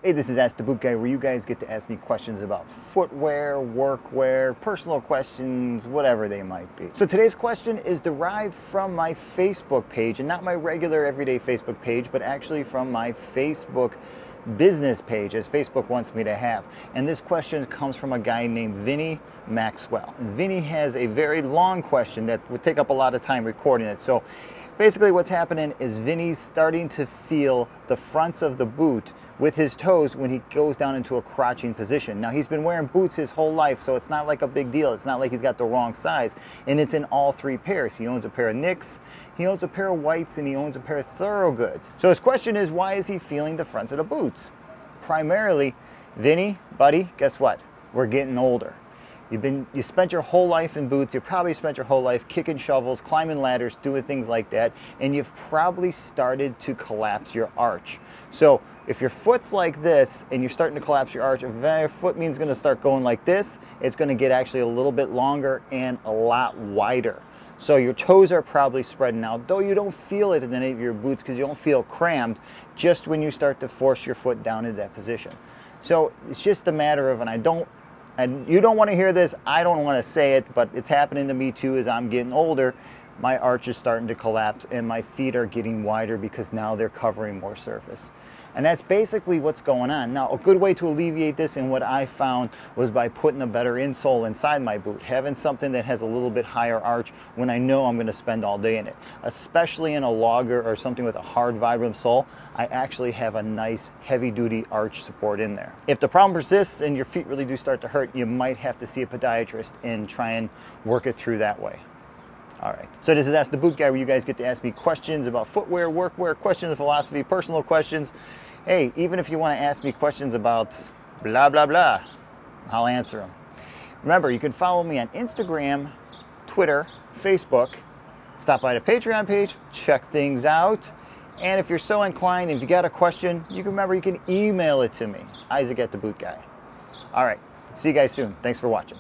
Hey, this is Ask the Boot Guy, where you guys get to ask me questions about footwear, workwear, personal questions, whatever they might be. So today's question is derived from my Facebook page, and not my regular everyday Facebook page, but actually from my Facebook business page, as Facebook wants me to have. And this question comes from a guy named Vinny Maxwell. And Vinny has a very long question that would take up a lot of time recording it. So basically what's happening is Vinny's starting to feel the fronts of the boot with his toes when he goes down into a crouching position. Now, he's been wearing boots his whole life, so it's not like a big deal. It's not like he's got the wrong size, and it's in all three pairs. He owns a pair of Knicks, he owns a pair of whites, and he owns a pair of Thorogoods. So his question is, why is he feeling the fronts of the boots? Primarily, Vinny, buddy, guess what? We're getting older. You spent your whole life in boots. You probably spent your whole life kicking shovels, climbing ladders, doing things like that, and you've probably started to collapse your arch. So if your foot's like this and you're starting to collapse your arch, if your foot means going to start going like this, it's going to get actually a little bit longer and a lot wider. So your toes are probably spreading out, though you don't feel it in any of your boots because you don't feel crammed just when you start to force your foot down into that position. So it's just a matter of, and you don't want to hear this, I don't want to say it, but it's happening to me too as I'm getting older. My arch is starting to collapse and my feet are getting wider because now they're covering more surface. And that's basically what's going on. Now, a good way to alleviate this, and what I found, was by putting a better insole inside my boot, having something that has a little bit higher arch when I know I'm going to spend all day in it. Especially in a logger or something with a hard Vibram sole, I actually have a nice heavy-duty arch support in there. If the problem persists and your feet really do start to hurt, you might have to see a podiatrist and try and work it through that way. All right, so this is Ask the Boot Guy, where you guys get to ask me questions about footwear, workwear, questions of philosophy, personal questions. Hey, even if you want to ask me questions about blah, blah, blah, I'll answer them. Remember, you can follow me on Instagram, Twitter, Facebook. Stop by the Patreon page, check things out. And if you're so inclined, if you got a question, you can email it to me, Isaac at the Boot Guy. All right, see you guys soon. Thanks for watching.